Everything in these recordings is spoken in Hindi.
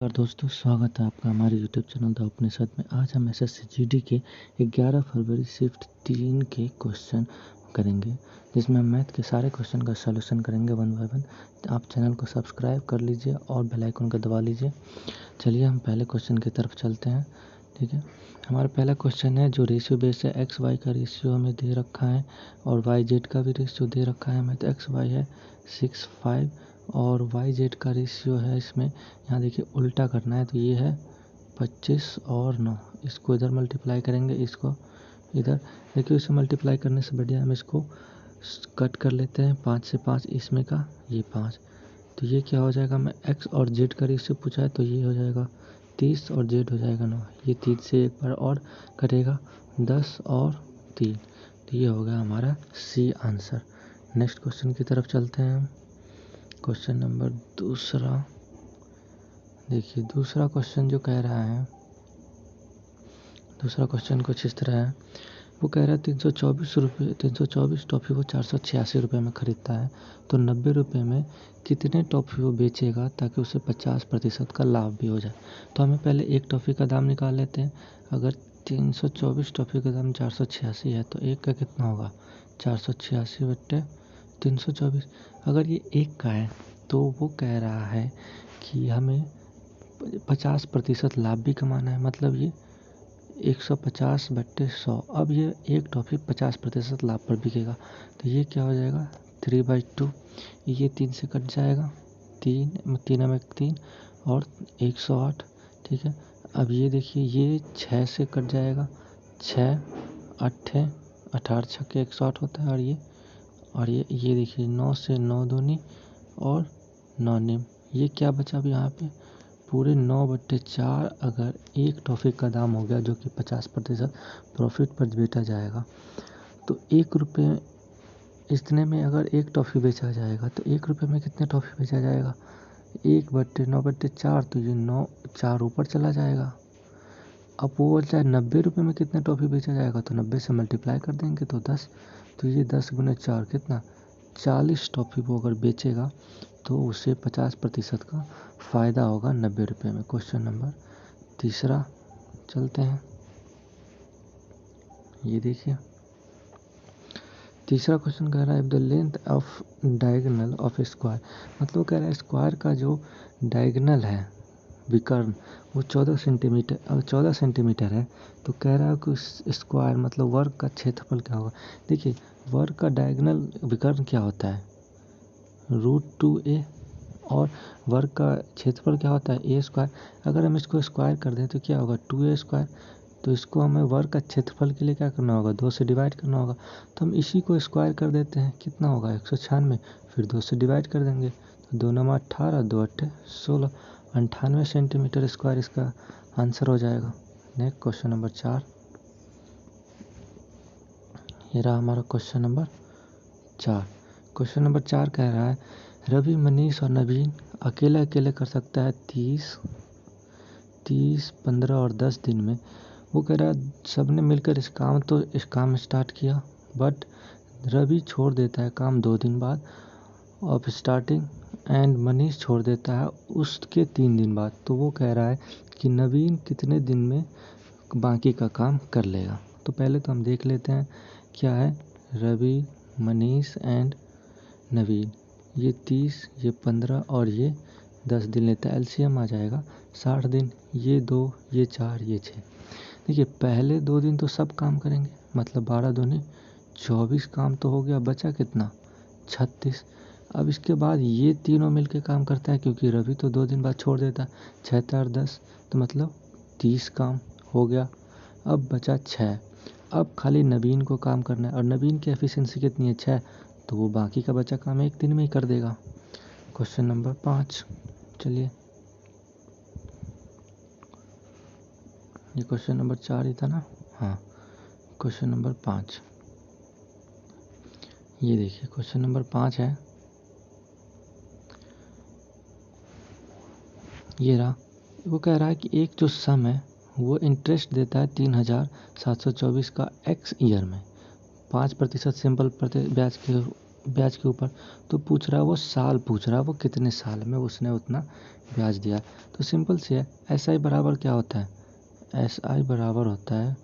और दोस्तों, स्वागत है आपका हमारे YouTube चैनल द उपनिषद में। आज हम एसएससी जीडी के 11 फरवरी शिफ्ट 3 के क्वेश्चन करेंगे, जिसमें हम मैथ के सारे क्वेश्चन का सॉल्यूशन करेंगे वन बाय वन। आप चैनल को सब्सक्राइब कर लीजिए और बेल आइकन को दबा लीजिए। चलिए हम पहले क्वेश्चन की तरफ चलते हैं। ठीक है, हमारा पहला क्वेश्चन है जो रेशियो बेस है, एक्स वाई का रेशियो हमें दे रखा है और वाई जेड का भी रेशियो दे रखा है हमें। तो एक्स वाई है 6, 5 और वाई जेड का रेशियो है इसमें, यहाँ देखिए उल्टा करना है, तो ये है 25 और 9। इसको इधर मल्टीप्लाई करेंगे, इसको इधर। देखिए इसे मल्टीप्लाई करने से बढ़िया हम इसको कट कर लेते हैं, 5 से 5 इसमें का, ये 5। तो ये क्या हो जाएगा, हमें एक्स और जेड का रेशियो पूछा है, तो ये हो जाएगा 30 और जेड हो जाएगा 9। ये 3 से एक बार और कटेगा, 10 और 3। तो ये हो गया हमारा सी आंसर। नेक्स्ट क्वेश्चन की तरफ चलते हैं हम। क्वेश्चन नंबर दूसरा, देखिए दूसरा क्वेश्चन जो कह रहा है, दूसरा क्वेश्चन कुछ इस तरह है। वो कह रहा है 324 टॉफ़ी वो 486 रुपये में ख़रीदता है, तो 90 रुपये में कितने टॉफ़ी वो बेचेगा ताकि उसे 50% का लाभ भी हो जाए। तो हमें पहले एक टॉफ़ी का दाम निकाल लेते हैं। अगर 324 टॉफ़ी का दाम 486 है तो एक का कितना होगा, 486 बट्टे 324। अगर ये एक का है तो वो कह रहा है कि हमें 50% लाभ भी कमाना है, मतलब ये 150 बट्टे 100। अब ये एक टॉफ़ी 50% लाभ पर बिकेगा, तो ये क्या हो जाएगा 3/2। ये 3 से कट जाएगा, 3 में 3 और 108। ठीक है, अब ये देखिए ये 6 से कट जाएगा, 6 8 18 छक्के 108 होता है। और ये देखिए 9 से 9 दूनी और 9 निम। ये क्या बचा अब यहाँ पे, पूरे 9/4 अगर एक टॉफ़ी का दाम हो गया, जो कि 50% प्रॉफिट पर बेचा जाएगा, तो 1 रुपये इतने में अगर एक टॉफ़ी बेचा जाएगा तो 1 रुपये में कितने टॉफ़ी बेचा जाएगा, 1/9/4। तो ये 9 4 ऊपर चला जाएगा। अब वो बोलता है 90 रुपये में कितने टॉफ़ी बेचा जाएगा, तो 90 से मल्टीप्लाई कर देंगे तो 10। तो ये 10 गुने 4 कितना, 40 टॉफ़ी वो अगर बेचेगा तो उसे 50% का फ़ायदा होगा 90 रुपये में। क्वेश्चन नंबर तीसरा चलते हैं। ये देखिए तीसरा क्वेश्चन कह रहा है, if the length of diagonal of square, मतलब वो कह रहा है स्क्वायर का जो डायगोनल है, विकर्ण, वो 14 सेंटीमीटर है, तो कह रहा है कि स्क्वायर मतलब वर्ग का क्षेत्रफल क्या होगा। देखिए वर्ग का डायगोनल विकर्ण क्या होता है, √2a, और वर्ग का क्षेत्रफल क्या होता है a²। अगर हम इसको स्क्वायर कर दें तो क्या होगा 2a²। तो इसको हमें वर्ग का क्षेत्रफल के लिए क्या करना होगा, 2 से डिवाइड करना होगा। तो हम इसी को स्क्वायर कर देते हैं, कितना होगा 196, फिर 2 से डिवाइड कर देंगे, तो 2 9 18, 2 8 16, 98 सेंटीमीटर स्क्वायर इसका आंसर हो जाएगा। नेक्स्ट क्वेश्चन नंबर 4, ये रहा हमारा क्वेश्चन नंबर 4। क्वेश्चन नंबर 4 कह रहा है, रवि, मनीष और नवीन अकेले अकेले कर सकता है 30, 15 और 10 दिन में। वो कह रहा है सब ने मिलकर इस काम स्टार्ट किया, बट रवि छोड़ देता है काम 2 दिन बाद ऑफ स्टार्टिंग, एंड मनीष छोड़ देता है उसके 3 दिन बाद। तो वो कह रहा है कि नवीन कितने दिन में बाकी का काम कर लेगा। तो पहले तो हम देख लेते हैं क्या है, रवि, मनीष एंड नवीन, ये 30, ये 15 और ये 10 दिन लेता है। एलसीएम आ जाएगा 60 दिन, ये 2, ये 4, ये 6। देखिए पहले 2 दिन तो सब काम करेंगे, मतलब 12 दूनी 24 काम तो हो गया, बचा कितना 36। अब इसके बाद ये तीनों मिलके काम करता है, क्योंकि रवि तो 2 दिन बाद छोड़ देता है, 6 4 10, तो मतलब 30 काम हो गया। अब बचा 6। अब खाली नवीन को काम करना है, और नवीन की एफिशिएंसी कितनी है 6, तो वो बाकी का बचा काम 1 दिन में ही कर देगा। क्वेश्चन नंबर 5, चलिए ये क्वेश्चन नंबर 4 ही था ना, हाँ। क्वेश्चन नंबर 5, ये देखिए क्वेश्चन नंबर 5 है, ये रहा। वो कह रहा है कि एक जो सम है वो इंटरेस्ट देता है 3724 का एक्स ईयर में, 5% सिंपल ब्याज के ब्याज के ऊपर। तो पूछ रहा है वो साल, पूछ रहा है वो कितने साल में उसने उतना ब्याज दिया। तो सिंपल सी है, एस आई बराबर क्या होता है, एस आई बराबर होता है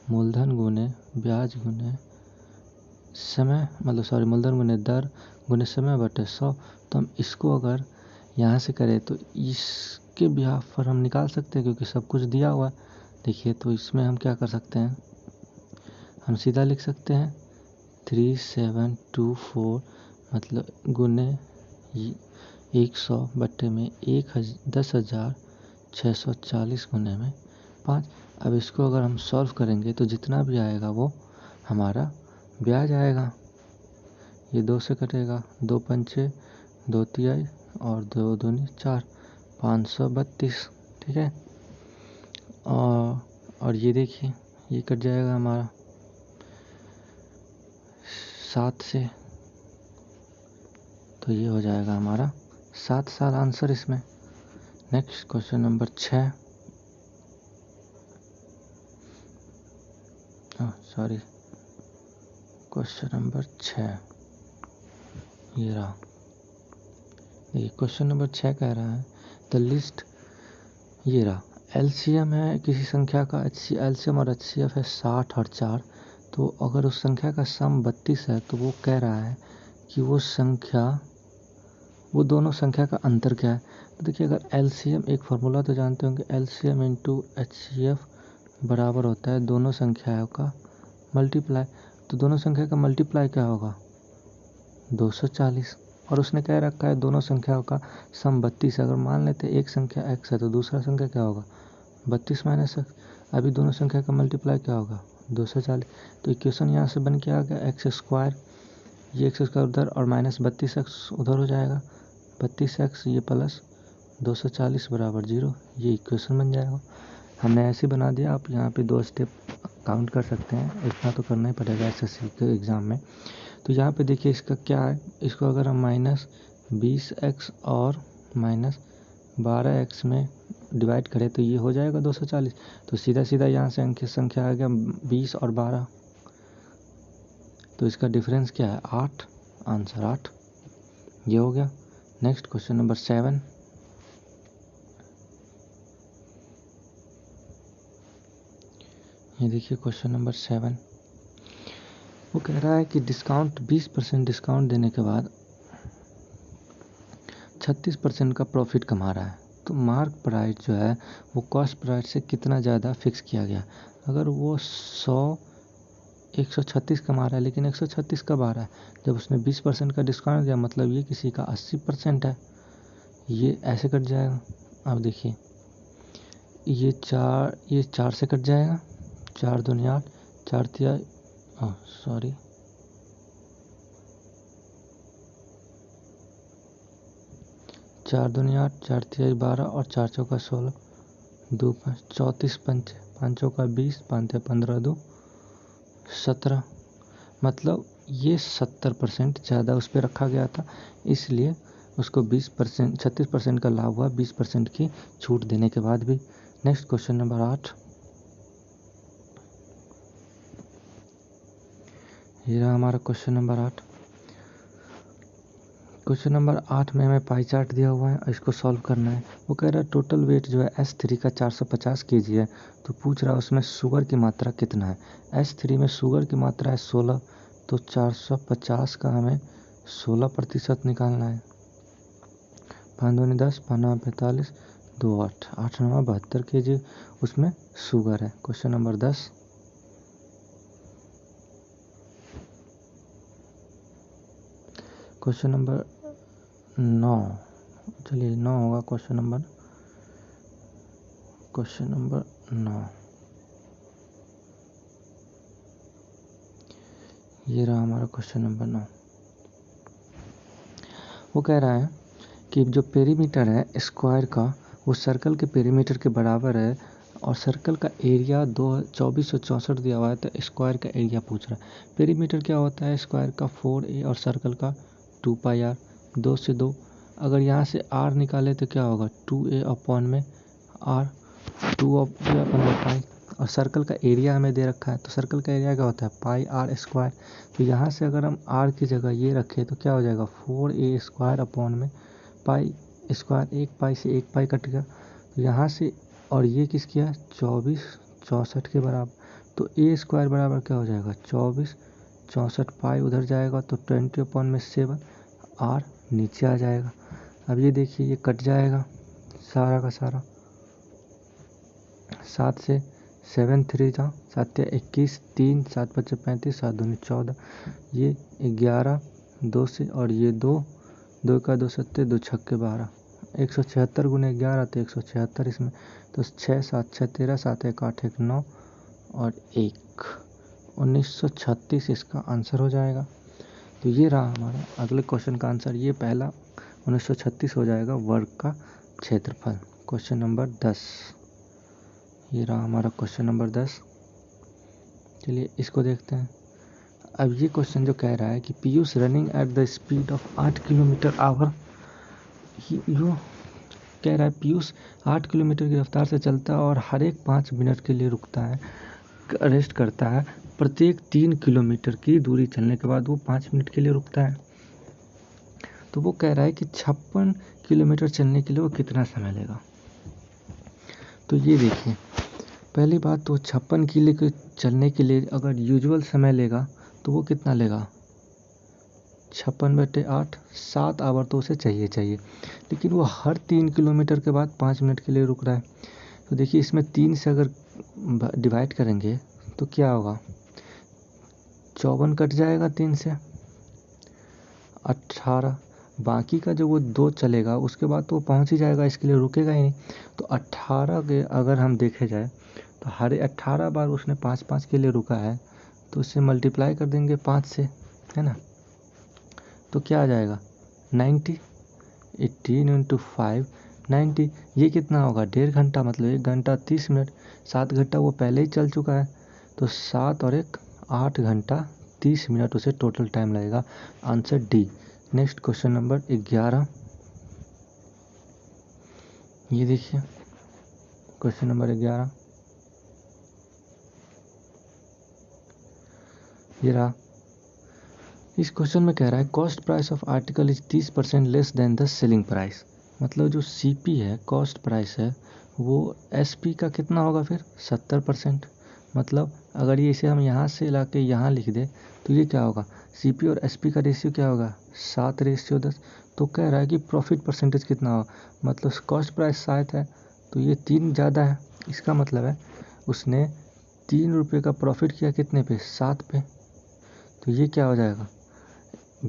मूलधन गुने ब्याज गुने समय, मतलब सॉरी मूलधन गुने दर गुने समय बटे 100। तो हम इसको अगर यहाँ से करें तो इसके बिहाफ पर हम निकाल सकते हैं क्योंकि सब कुछ दिया हुआ है। देखिए तो इसमें हम क्या कर सकते हैं, हम सीधा लिख सकते हैं 3724 मतलब गुने 100 बट्टे में 10,640 गुने में 5। अब इसको अगर हम सॉल्व करेंगे तो जितना भी आएगा वो हमारा ब्याज आएगा। ये 2 से कटेगा, 2 पंचे 2 तिहाई और 2 दूनी 4, 532। ठीक है, और ये देखिए ये कट जाएगा हमारा 7 से, तो ये हो जाएगा हमारा 7 साल आंसर इसमें। Next question number 6, sorry question number 6 ये रहा। देखिए क्वेश्चन नंबर 6 कह रहा है द लिस्ट, ये रहा एलसीएम है किसी संख्या का, एलसीएम और एचसीएफ है 60 और 4। तो अगर उस संख्या का सम 32 है तो वो कह रहा है कि वो दोनों संख्या का अंतर क्या है। तो देखिए अगर एलसीएम, एक फार्मूला तो जानते होंगे, एलसीएम इंटू एचसीएफ बराबर होता है दोनों संख्याओं का मल्टीप्लाई। तो दोनों संख्या का मल्टीप्लाई क्या होगा, 240। और उसने कह रखा है दोनों संख्याओं का सम 32 है। अगर मान लेते एक संख्या x है तो दूसरा संख्या क्या होगा, 32 माइनस एक्स। अभी दोनों संख्या का मल्टीप्लाई क्या होगा, 240। तो इक्वेशन यहाँ से बन के आ गया एक्स स्क्वायर, ये एक्स स्क्वायर उधर और माइनस 32x उधर हो जाएगा, 32x ये प्लस 240 बराबर 0। ये इक्वेशन बन जाएगा। हमने ऐसे बना दिया। आप यहाँ पे 2 स्टेप काउंट कर सकते हैं, इतना तो करना ही पड़ेगा एसएससी के एग्ज़ाम में। तो यहाँ पे देखिए इसका क्या है, इसको अगर हम -20x और -12x में डिवाइड करें तो ये हो जाएगा 240। तो सीधा सीधा यहाँ से अंक संख्या आ गया 20 और 12, तो इसका डिफरेंस क्या है 8, आंसर 8 ये हो गया। नेक्स्ट क्वेश्चन नंबर 7, ये देखिए क्वेश्चन नंबर 7, वो कह रहा है कि डिस्काउंट 20% डिस्काउंट देने के बाद 36% का प्रॉफिट कमा रहा है। तो मार्क प्राइस जो है वो कॉस्ट प्राइस से कितना ज़्यादा फिक्स किया गया। अगर वो 136 कमा रहा है, लेकिन 136 कब आ रहा है, जब उसने 20% का डिस्काउंट दिया, मतलब ये किसी का 80% है। ये ऐसे कट जाएगा। अब देखिए ये 4 से कट जाएगा, 4 दूनी 8, 4 तिहाई, सॉरी 4 दूनी 8, 4 तिहाई 12 और 4 चौका 16, 2 5 34 पंचे, 5 चौका 20, 5 तिहाई 15, 2 17। मतलब ये 70% ज़्यादा उस पर रखा गया था, इसलिए उसको 20% 36% का लाभ हुआ 20% की छूट देने के बाद भी। नेक्स्ट क्वेश्चन नंबर 8, ये रहा हमारा क्वेश्चन नंबर 8। क्वेश्चन नंबर 8 में हमें पाई चार्ट दिया हुआ है, इसको सॉल्व करना है। वो कह रहा है टोटल वेट जो है S3 का 450 kg है। तो पूछ रहा है उसमें शुगर की मात्रा कितना है। S3 में शुगर की मात्रा है 16, तो 450 का हमें 16% निकालना है। 5 दूनी 10, 5 9 45, 2 8, 8 9 72 kg उसमें शुगर है। क्वेश्चन नंबर 10, क्वेश्चन नंबर 9, चलिए 9 होगा क्वेश्चन नंबर 9। ये रहा हमारा क्वेश्चन नंबर 9। वो कह रहा है कि जो पेरीमीटर है स्क्वायर का वो सर्कल के पेरीमीटर के बराबर है और सर्कल का एरिया 2464 दिया हुआ है। तो स्क्वायर का एरिया पूछ रहा है। पेरीमीटर क्या होता है, स्क्वायर का 4a और सर्कल का 2πr, 2 से 2। अगर यहाँ से r निकाले तो क्या होगा 2a अपॉन में r, 2 अपन पाई और सर्कल का एरिया हमें दे रखा है, तो सर्कल का एरिया क्या होता है पाई आर स्क्वायर। तो यहाँ से अगर हम आर की जगह ये रखें तो क्या हो जाएगा 4a² अपॉन में पाई स्क्वायर, एक पाई से एक पाई कट गया, तो यहाँ से और ये किसकी है 24 64 के बराबर, तो a² बराबर क्या हो जाएगा 24 64 पाई उधर जाएगा तो 20/7 आर नीचे आ जाएगा। अब ये देखिए ये कट जाएगा सारा का सारा, 7 से 7 3 जा 7 21 3 7 5 35 7 2 14, ये 11 2 से और ये 2 2 का 2 7 2 छक्के 12, 176 गुने 11 तो 176 इसमें, तो 6 7 6 13 7 1 8 1 9 और 1 1936 इसका आंसर हो जाएगा। तो ये रहा हमारा अगले क्वेश्चन का आंसर, ये पहला 1936 हो जाएगा वर्ग का क्षेत्रफल। क्वेश्चन नंबर 10, ये रहा हमारा क्वेश्चन नंबर 10। चलिए इसको देखते हैं। अब ये क्वेश्चन जो कह रहा है कि Piyush running at the speed of 8 kilometre hour, यो कह रहा है पीयूष 8 किलोमीटर की रफ्तार से चलता है और हर एक 5 मिनट के लिए रुकता है, रेस्ट करता है, प्रत्येक 3 किलोमीटर की दूरी चलने के बाद वो 5 मिनट के लिए रुकता है। तो वो कह रहा है कि 56 किलोमीटर चलने के लिए वो कितना समय लेगा। तो ये देखिए पहली बात तो 56 किलो चलने के लिए अगर यूजुअल समय लेगा तो वो कितना लेगा 56/8 7 आवर तो उसे चाहिए, लेकिन वो हर 3 किलोमीटर के बाद 5 मिनट के लिए रुक रहा है। तो देखिए इसमें 3 से अगर डिवाइड करेंगे तो क्या होगा 54 कट जाएगा 3 से 18, बाकी का जो वो 2 चलेगा उसके बाद तो वो पहुंच ही जाएगा, इसके लिए रुकेगा ही नहीं। तो 18 के अगर हम देखे जाए तो हर 18 बार उसने 5-5 के लिए रुका है, तो उससे मल्टीप्लाई कर देंगे 5 से, है ना, तो क्या आ जाएगा 90, 18 × 5 90, ये कितना होगा 1.5 घंटा, मतलब 1 घंटा 30 मिनट, 7 घंटा वो पहले ही चल चुका है, तो 7 और 1 8 घंटा 30 मिनट उसे टोटल टाइम लगेगा। Answer D. Next question number 11, ये देखिए क्वेश्चन नंबर 11, ये रहा। इस क्वेश्चन में कह रहा है cost price of article is 30% less than the selling price, मतलब जो सीपी है कॉस्ट प्राइस है वो एसपी का कितना होगा फिर 70%, मतलब अगर ये इसे हम यहाँ से ला के यहाँ लिख दे तो ये क्या होगा सीपी और एसपी का रेशियो क्या होगा 7:10। तो कह रहा है कि प्रॉफिट परसेंटेज कितना होगा, मतलब कॉस्ट प्राइस 7 है तो ये 3 ज़्यादा है, इसका मतलब है उसने 3 रुपये का प्रॉफिट किया कितने पे 7 पे, तो ये क्या हो जाएगा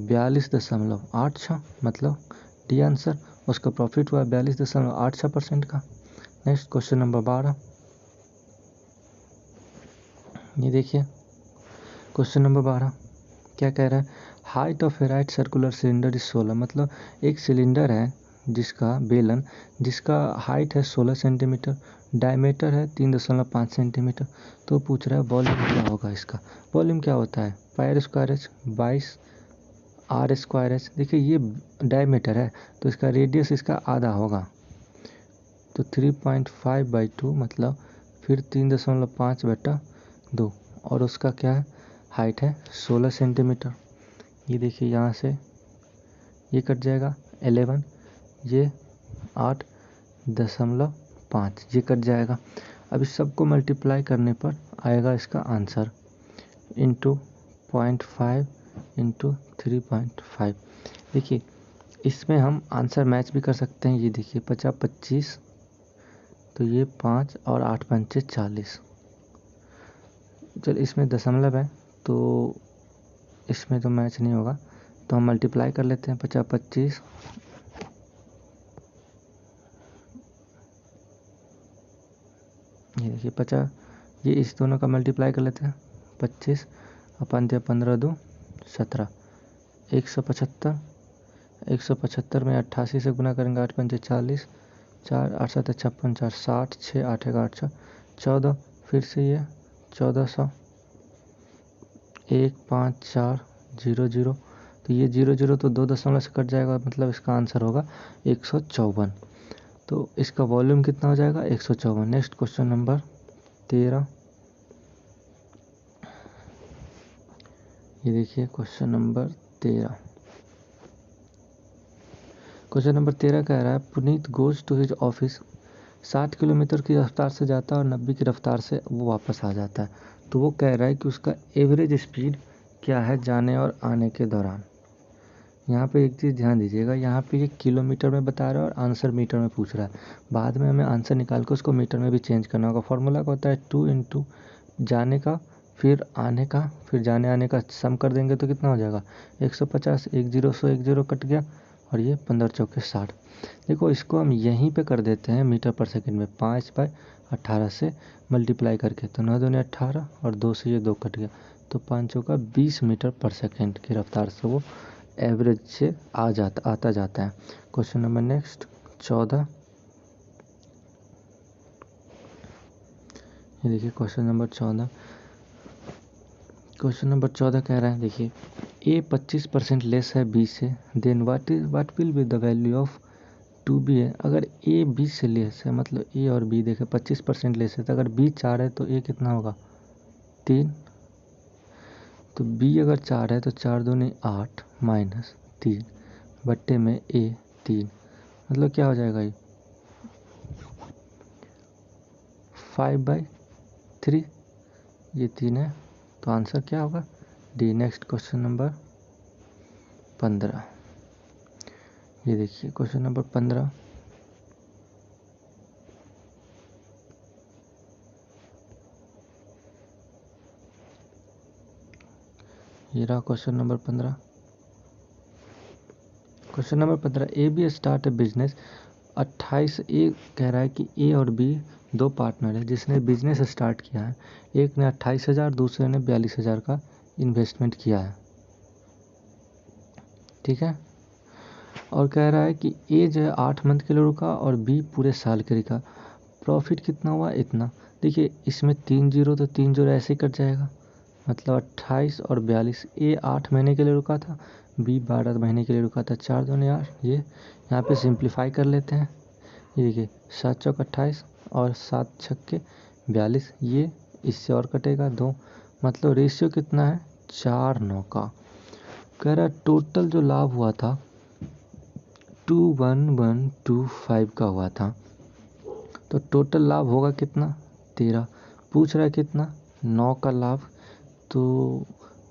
42.86, मतलब डी आंसर, उसका प्रॉफिट हुआ 42.86% का। नेक्स्ट क्वेश्चन नंबर 12, ये देखिए क्वेश्चन नंबर 12 क्या कह रहा है height of A right circular cylinder is 16, मतलब एक सिलेंडर है जिसका बेलन जिसका हाइट है 16 सेंटीमीटर, डायमीटर है 3.5 सेंटीमीटर, तो पूछ रहा है वॉल्यूम क्या होगा इसका। वॉल्यूम क्या होता है πr² 22 r²। देखिए ये डायमीटर है तो इसका रेडियस इसका आधा होगा, तो 3.5/2 मतलब फिर 3.5/2, और उसका क्या है हाइट है 16 सेंटीमीटर। ये देखिए यहाँ से ये कट जाएगा 11, ये 8.5 ये कट जाएगा। अब इस सबको मल्टीप्लाई करने पर आएगा इसका आंसर इंटू 0.5 इंटू 3.5। देखिए इसमें हम आंसर मैच भी कर सकते हैं, ये देखिए 50 25, तो ये 5 और 8 पंचे 40। चल इसमें दशमलव है तो इसमें तो मैच नहीं होगा, तो हम मल्टीप्लाई कर लेते हैं 50 25, ये देखिए 50, ये इस दोनों का मल्टीप्लाई कर लेते हैं 25 अपन 15 2 17, 175, 175 में 88 से गुना करेंगे 8 पंचे 40, 4 8 7 56 4 60, 6 8 1 8 14, फिर से ये 1400, 1 5 4 0 0, तो ये 0 0 तो 2 दशमलव से कट जाएगा, मतलब इसका आंसर होगा 154। तो इसका वॉल्यूम कितना हो जाएगा 154। नेक्स्ट क्वेश्चन नंबर 13, ये देखिए क्वेश्चन नंबर 13। क्वेश्चन नंबर 13 कह रहा है Puneet goes to his office, 60 kilometre की रफ्तार से जाता है और 90 की रफ्तार से वो वापस आ जाता है। तो वो कह रहा है कि उसका एवरेज स्पीड क्या है जाने और आने के दौरान। यहाँ पे एक चीज़ ध्यान दीजिएगा, यहाँ पे ये किलोमीटर में बता रहा है और आंसर मीटर में पूछ रहा है। बाद में हमें आंसर निकाल के उसको मीटर में भी चेंज करना होगा। फॉर्मूला का होता है 2 इंटू जाने का फिर आने का फिर जाने आने का सम कर देंगे तो कितना हो जाएगा 150, 1 0 100 1 0 कट गया और ये 15 चौके 60। देखो इसको हम यहीं पे कर देते हैं मीटर पर सेकंड में 5/18 से मल्टीप्लाई करके, तो 9 दूनी 18 और 2 से ये 2 कट गया, तो 5 चौका 20 मीटर पर सेकंड की रफ्तार से वो एवरेज से आता जाता है। Question number next 14। ये देखिए क्वेश्चन नंबर 14। क्वेश्चन नंबर 14 कह रहा है देखिए ए 25% लेस है बी से, then what will be the value of 2b है। अगर ए 20 से लेस है मतलब ए और बी देखे 25% लेस है, तो अगर बी 4 है तो ए कितना होगा 3। तो बी अगर 4 है तो 4 दूनी 8 माइनस 3 बट्टे में ए 3, मतलब क्या हो जाएगा ये 5/3, ये 3 है तो आंसर क्या होगा डी। Next question number 15। ये देखिए क्वेश्चन नंबर 15। ये रहा question number 15। Question number 15 A B start a business 28। A कह रहा है कि ए और बी दो पार्टनर है जिसने बिजनेस स्टार्ट किया है। एक ने 28,000 दूसरे ने 42,000 का इन्वेस्टमेंट किया है, ठीक है। और कह रहा है कि ए जो है 8 मंथ के लिए रुका और बी पूरे साल के रुका। प्रॉफिट कितना हुआ इतना। देखिए इसमें 3 जीरो तो 3 जीरो ऐसे ही कट जाएगा, मतलब 28 और 42। ए 8 महीने के लिए रुका था, बी 12 महीने के लिए रुका था। 4 दूनी 8, ये यहाँ पे सिंप्लीफाई कर लेते हैं। ये देखिए 7 चौक 28 और 7 छक्के 42, ये इससे और कटेगा 2, मतलब रेशियो कितना है 4:9 का। कह रहा टोटल जो लाभ हुआ था 21125 का हुआ था, तो टोटल लाभ होगा कितना 13। पूछ रहा है कितना 9 का लाभ, तो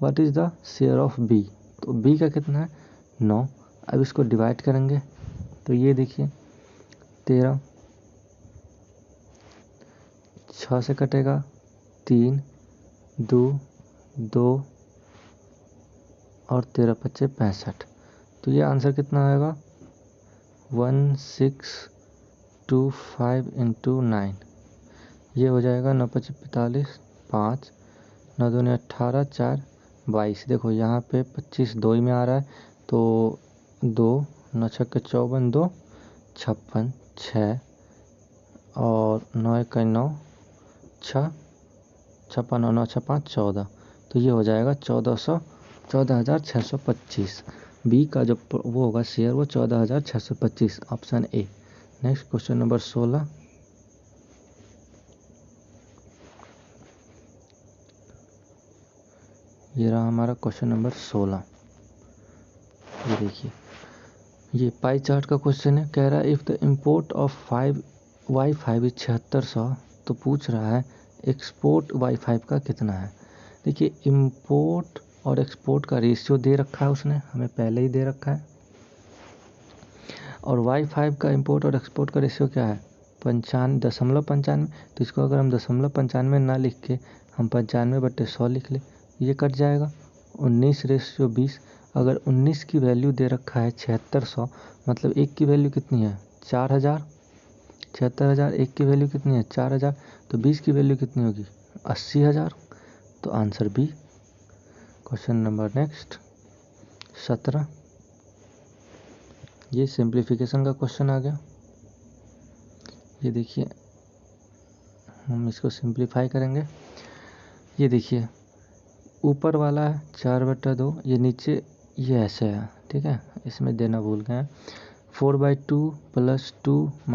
what is the share of B, तो बी का कितना है 9। अब इसको डिवाइड करेंगे तो ये देखिए 13, 6 से कटेगा 3, 2, 2 और 13 पच्चे 65, तो ये आंसर कितना आएगा 1625 इंटू 9, ये हो जाएगा 9 पच्चे 45, 5 9 दूनी 18 4 22। देखो यहाँ पे 25 दो ही में आ रहा है तो 2 9 छक्के 54 2 56 6 और 9 1 9 6 56 9 9 6 5 14, तो ये हो जाएगा 14,625। बी का जो वो होगा शेयर वो 14,625, option A. Next question number 16। ये रहा हमारा क्वेश्चन नंबर 16। ये देखिए ये पाई चार्ट का क्वेश्चन है। कह रहा है if the import of Y5 is 7600, तो पूछ रहा है एक्सपोर्ट Y5 का कितना है। देखिए इम्पोर्ट और एक्सपोर्ट का रेशियो दे रखा है उसने, हमें पहले ही दे रखा है। और Y5 का इम्पोर्ट और एक्सपोर्ट का रेशियो क्या है 95.95, तो इसको अगर हम 95 ना लिख के हम 95/100 लिख ले, ये कट जाएगा। 19:20, अगर 19 की वैल्यू दे रखा है 7600, मतलब एक की वैल्यू कितनी है 4000, 76,000, एक की वैल्यू कितनी है 4000, तो 20 की वैल्यू कितनी होगी 80,000, तो answer B. Question number next 17। ये सिंप्लीफिकेशन का क्वेश्चन आ गया। ये देखिए हम इसको सिंप्लीफाई करेंगे। ये देखिए ऊपर वाला है 4/2, ये नीचे ये ऐसे है, ठीक है, इसमें देना भूल गए हैं। 4/2 + 2 -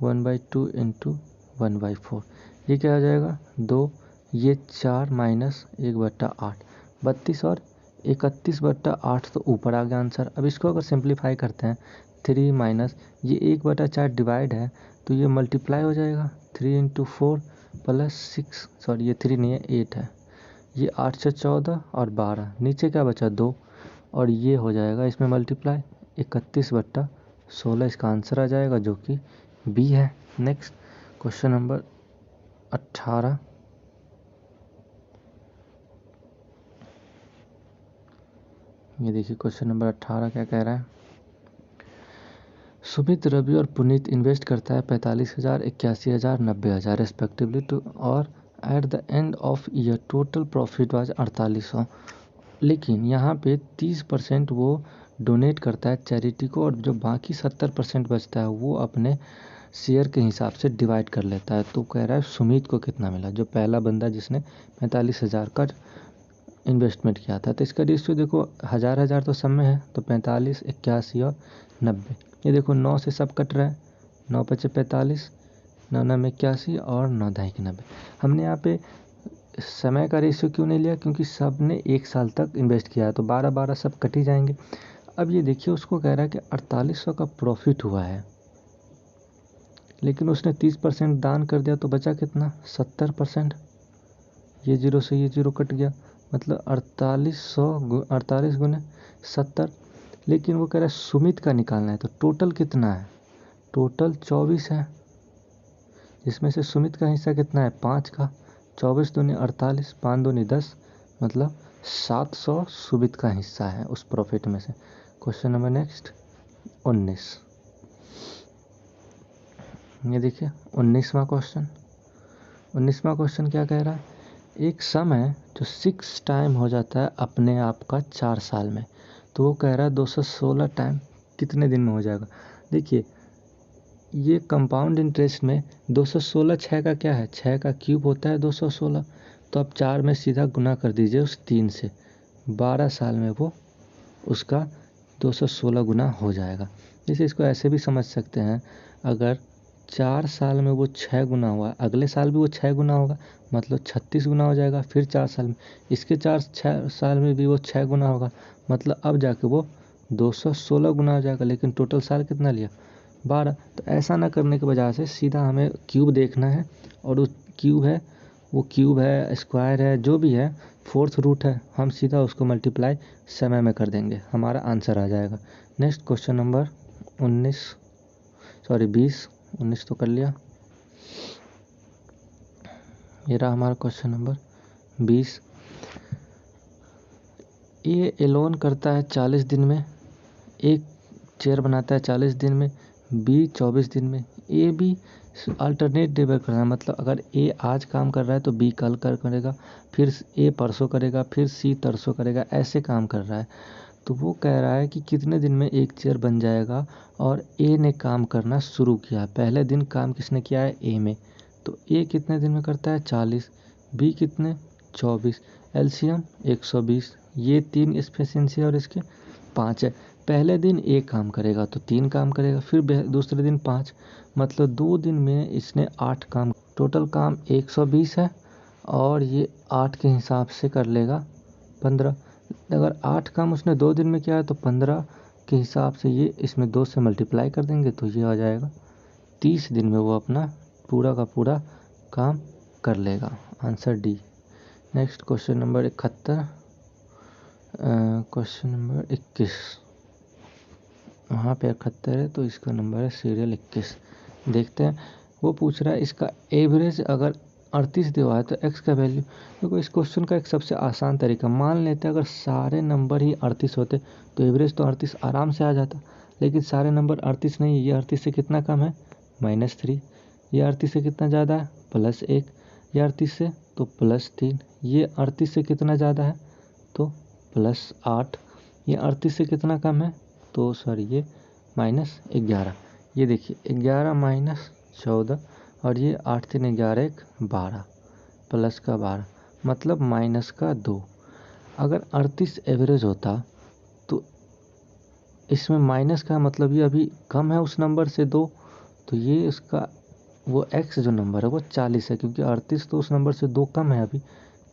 1/2 इंटू 1/4, ये क्या आ जाएगा 2, ये 4 - 1/8, 32 और 31/8 तो ऊपर आ गया आंसर। अब इसको अगर सिंप्लीफाई करते हैं 3 माइनस ये 1/4 डिवाइड है तो ये मल्टीप्लाई हो जाएगा 3 × 4 + 6 सॉरी ये 3 नहीं है 8 है, ये 8 से 14 और 12 नीचे क्या बचा 2 और ये हो जाएगा इसमें मल्टीप्लाई 31/16 इसका आंसर आ जाएगा जो कि बी है। Next question number 18। ये देखिए क्वेश्चन नंबर 18 क्या कह रहा है। सुमित, रवि और पुनीत इन्वेस्ट करता है 45,000, 81,000, 90,000 रेस्पेक्टिवली टू और at the end of year total profit was 4800। लेकिन यहाँ पे 30% वो डोनेट करता है चैरिटी को और जो बाकी 70% बचता है वो अपने शेयर के हिसाब से डिवाइड कर लेता है। तो कह रहा है सुमित को कितना मिला, जो पहला बंदा जिसने 45,000 का इन्वेस्टमेंट किया था। तो इसका रेशियो देखो 1000 तो सब में है तो 45, 81 और 90। ये देखो 9 से सब कट रहा है, 9 × 5 = 45, 9 × 9 = 81 और 9 × 2 = 90। हमने यहाँ पे समय का रेशियो क्यों नहीं लिया, क्योंकि सब ने 1 साल तक इन्वेस्ट किया है तो 12-12 सब कट ही जाएंगे। अब ये देखिए उसको कह रहा है कि 4800 का प्रॉफिट हुआ है, लेकिन उसने 30% दान कर दिया तो बचा कितना 70%। ये 0 से ये 0 कट गया, मतलब 48 × 70। लेकिन वो कह रहा है सुमित का निकालना है तो टोटल कितना है, टोटल 24 है, जिसमें से सुमित का हिस्सा कितना है 5 का। 24 दूनी 48, 5 दूनी 10, मतलब 700 सुमित का हिस्सा है उस प्रॉफिट में से। Question number next 19। ये देखिए 19वां क्वेश्चन। 19वां क्वेश्चन क्या कह रहा है, एक सम है जो 6 टाइम हो जाता है अपने आप का 4 साल में। तो वो कह रहा है 216 टाइम कितने दिन में हो जाएगा। देखिए ये कंपाउंड इंटरेस्ट में 216 6 का क्या है, 6 का क्यूब होता है 216। तो आप 4 में सीधा गुना कर दीजिए उस 3 से, 12 साल में वो उसका 216 गुना हो जाएगा। जैसे इसको ऐसे भी समझ सकते हैं, अगर 4 साल में वो 6 गुना हुआ, अगले साल भी वो 6 गुना होगा, मतलब 36 गुना हो जाएगा। फिर 4 साल में इसके 6 साल में भी वो 6 गुना होगा, मतलब अब जाके वो 216 गुना हो जाएगा। लेकिन टोटल साल कितना लिया 12। तो ऐसा ना करने की वजह से सीधा हमें क्यूब देखना है, और उस क्यूब है वो क्यूब है स्क्वायर है जो भी है 4th रूट है, हम सीधा उसको मल्टीप्लाई समय में कर देंगे, हमारा आंसर आ जाएगा। नेक्स्ट क्वेश्चन नंबर 19 तो कर लिया। ये रहा हमारा क्वेश्चन नंबर 20। ए एलोन करता है 40 दिन में, एक चेयर बनाता है 40 दिन में, बी 24 दिन में। ए बी अल्टरनेट डे पर करना है, मतलब अगर ए आज काम कर रहा है तो बी कल करेगा, फिर ए परसों करेगा, फिर सी तरसों करेगा, ऐसे काम कर रहा है। तो वो कह रहा है कि कितने दिन में एक चेयर बन जाएगा, और ए ने काम करना शुरू किया। पहले दिन काम किसने किया है ए में, तो ए कितने दिन में करता है 40, बी कितने 24, एलसीएम 120। ये 3 एफिशिएंसी और इसके 5 है। पहले दिन एक काम करेगा तो 3 काम करेगा, फिर दूसरे दिन 5, मतलब 2 दिन में इसने 8 काम। टोटल काम 120 है और ये 8 के हिसाब से कर लेगा 15। अगर 8 काम उसने 2 दिन में किया है तो 15 के हिसाब से ये इसमें 2 से मल्टीप्लाई कर देंगे तो ये आ जाएगा 30 दिन में वो अपना पूरा का पूरा काम कर लेगा। Answer D. Next question number 71। Question number 21, वहाँ पे 71 है तो इसका नंबर है सीरियल 21। देखते हैं, वो पूछ रहा है इसका एवरेज अगर 38 दिया हुआ है तो x का वैल्यू। देखो इस क्वेश्चन का एक सबसे आसान तरीका, मान लेते हैं अगर सारे नंबर ही 38 होते तो एवरेज तो 38 आराम से आ जाता, लेकिन सारे नंबर 38 नहीं है। ये 38 से कितना कम है -3, ये 38 से कितना ज़्यादा है +1, ये 38 से तो +3, ये 38 से कितना ज़्यादा है तो +8, ये 38 से कितना कम है तो सॉरी ये -11। ये देखिए 11 - 14 और ये 8 3 11 1 12 प्लस का 12 मतलब -2। अगर 38 एवरेज होता तो इसमें माइनस का मतलब ये अभी कम है उस नंबर से 2, तो ये इसका वो x जो नंबर है वो 40 है, क्योंकि 38 तो उस नंबर से 2 कम है अभी,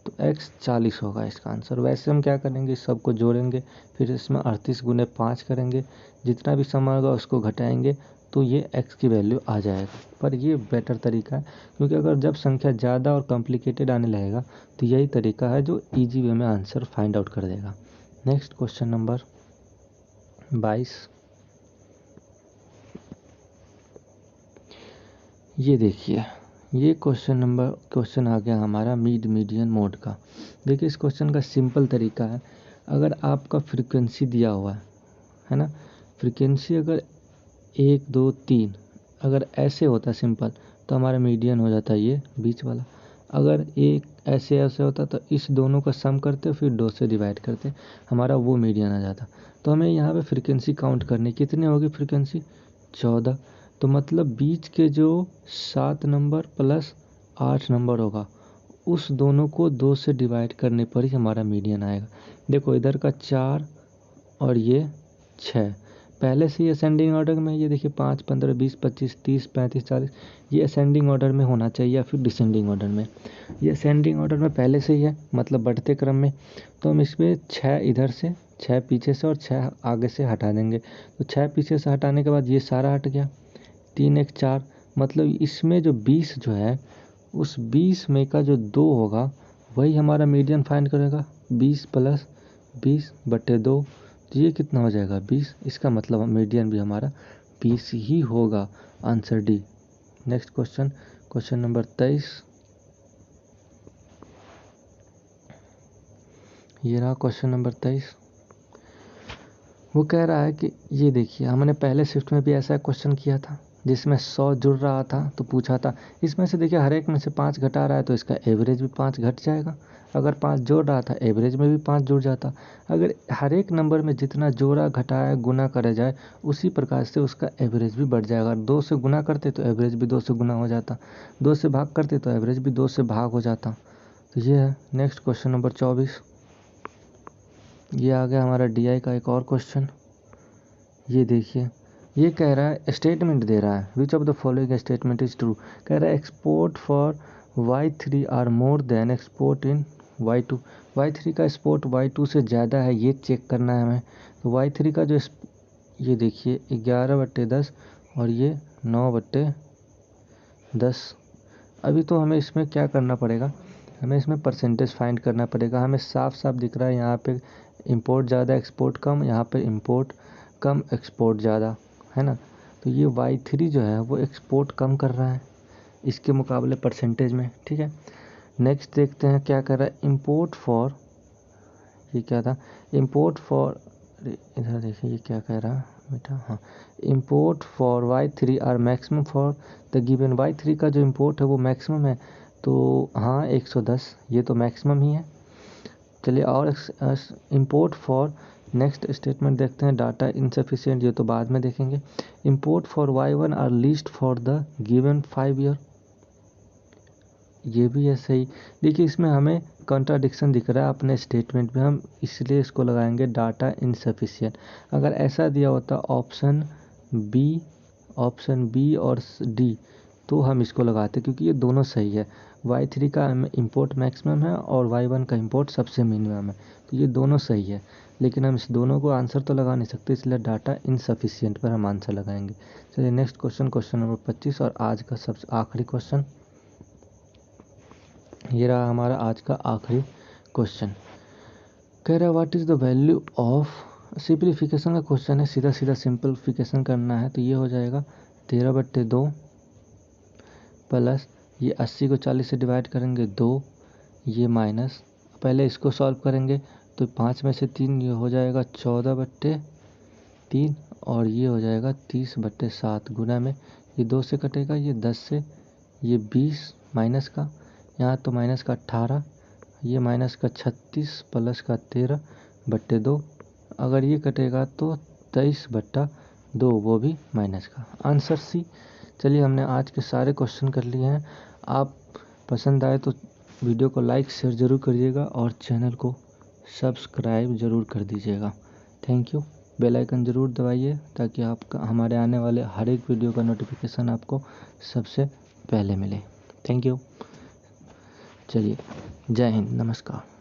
तो x 40 होगा इसका आंसर। वैसे हम क्या करेंगे, इस सबको जोड़ेंगे, फिर इसमें 38 गुने 5 करेंगे, जितना भी समय होगा उसको घटाएंगे, तो ये x की वैल्यू आ जाएगा। पर ये बेटर तरीका है, क्योंकि अगर जब संख्या ज़्यादा और कॉम्प्लिकेटेड आने लगेगा तो यही तरीका है जो ईजी वे में आंसर फाइंड आउट कर देगा। Next question number 22। ये देखिए, ये क्वेश्चन आ गया हमारा मीडियन मोड का। देखिए इस क्वेश्चन का सिंपल तरीका है, अगर आपका फ्रीक्वेंसी दिया हुआ है ना, फ्रीक्वेंसी अगर 1 2 3 अगर ऐसे होता सिंपल, तो हमारा मीडियन हो जाता ये बीच वाला। अगर एक ऐसे होता तो इस दोनों का सम करते फिर 2 से डिवाइड करते, हमारा वो मीडियन आ जाता। तो हमें यहाँ पे फ्रीक्वेंसी काउंट करनी, कितनी होगी फ्रीक्वेंसी, 14। तो मतलब बीच के जो 7 नंबर प्लस 8 नंबर होगा, उस दोनों को 2 से डिवाइड करने पर ही हमारा मीडियन आएगा। देखो इधर का 4 और ये 6 पहले से ही असेंडिंग ऑर्डर में, ये देखिए 5 15 20 25 30 35 40, ये असेंडिंग ऑर्डर में होना चाहिए या फिर डिसेंडिंग ऑर्डर में। ये असेंडिंग ऑर्डर में पहले से ही है, मतलब बढ़ते क्रम में। तो हम इसमें 6 इधर से, 6 पीछे से और 6 आगे से हटा देंगे। तो 6 पीछे से हटाने के बाद ये सारा हट गया, 3 1 4, मतलब इसमें जो 20 जो है, उस 20 में का जो 2 होगा वही हमारा मीडियन फाइंड करेगा। 20 प्लस 20/2, तो ये कितना हो जाएगा 20। इसका मतलब मीडियन भी हमारा 20 ही होगा, answer D. Next question, question number 23। ये रहा क्वेश्चन नंबर 23। वो कह रहा है कि ये देखिए, हमने पहले शिफ्ट में भी ऐसा क्वेश्चन किया था जिसमें 100 जुड़ रहा था, तो पूछा था इसमें से देखिए हर एक में से 5 घटा रहा है, तो इसका एवरेज भी 5 घट जाएगा। अगर 5 जोड़ रहा था, एवरेज में भी 5 जुड़ जाता। अगर हर एक नंबर में जितना जोड़ा घटाया गुना करे जाए, उसी प्रकार से उसका एवरेज भी बढ़ जाएगा। 2 से गुना करते तो एवरेज भी 2 से गुना हो जाता, 2 से भाग करते तो एवरेज भी 2 से भाग हो जाता। तो ये है। Next question number 24। ये आ गया हमारा DI का एक और क्वेश्चन। ये देखिए, ये कह रहा है, स्टेटमेंट दे रहा है, which of the following statement is true. कह रहा है export for Y3 are more than export in Y2। Y3 का एक्सपोर्ट Y2 से ज़्यादा है, ये चेक करना है हमें। तो Y3 का जो ये देखिए 11/10 और ये 9/10। अभी तो हमें इसमें क्या करना पड़ेगा, हमें इसमें परसेंटेज फाइंड करना पड़ेगा। हमें साफ साफ दिख रहा है यहाँ पे इंपोर्ट ज़्यादा एक्सपोर्ट कम, यहाँ पे इंपोर्ट कम एक्सपोर्ट ज़्यादा, है ना। तो ये Y3 जो है वो एक्सपोर्ट कम कर रहा है इसके मुकाबले परसेंटेज में, ठीक है। नेक्स्ट देखते हैं क्या कर रहा है, इंपोर्ट फॉर, ये क्या था, इंपोर्ट फॉर, इधर देखिए ये क्या कह रहा है बेटा, हाँ, import for Y3 are maximum for the given. Y3 का जो इंपोर्ट है वो मैक्सिमम है, तो हाँ 110, ये तो मैक्सिमम ही है। चलिए और इंपोर्ट फॉर, नेक्स्ट स्टेटमेंट देखते हैं, डाटा इनसफिशिएंट, ये तो बाद में देखेंगे। Import for Y1 are least for the given 5 year, ये भी है सही। देखिए इसमें हमें कॉन्ट्राडिक्शन दिख रहा है अपने स्टेटमेंट में, हम इसलिए इसको लगाएंगे डाटा इनसफिशिएंट। अगर ऐसा दिया होता ऑप्शन बी और डी, तो हम इसको लगाते, क्योंकि ये दोनों सही है। Y3 का इंपोर्ट मैक्सिमम है और Y1 का इंपोर्ट सबसे मिनिमम है, तो ये दोनों सही है। लेकिन हम इस दोनों को आंसर तो लगा नहीं सकते, इसलिए डाटा इनसफिशिएंट पर हम आंसर लगाएंगे। चलिए नेक्स्ट क्वेश्चन, क्वेश्चन नंबर 25 और आज का सबसे आखिरी क्वेश्चन। ये रहा हमारा आज का आखिरी क्वेश्चन। कह रहा है what is the value of, simplification का क्वेश्चन है, सीधा सीधा सिंप्लीफिकेशन करना है। तो ये हो जाएगा 13/2 प्लस ये 80 को 40 से डिवाइड करेंगे 2, ये माइनस, पहले इसको सॉल्व करेंगे तो 5 में से 3, ये हो जाएगा 14/3 और ये हो जाएगा 30/7 गुना में, ये 2 से कटेगा, ये 10 से, ये 20 माइनस का, यहाँ तो माइनस का 18, ये माइनस का 36 प्लस का 13/2, अगर ये कटेगा तो 23/2, वो भी माइनस का, आंसर सी। चलिए हमने आज के सारे क्वेश्चन कर लिए हैं। आप पसंद आए तो वीडियो को लाइक शेयर ज़रूर करिएगा और चैनल को सब्सक्राइब ज़रूर कर दीजिएगा। Thank you. बेल आइकन ज़रूर दबाइए ताकि आपका हमारे आने वाले हर एक वीडियो का नोटिफिकेशन आपको सबसे पहले मिले। Thank you. चलिए, जय हिंद, नमस्कार।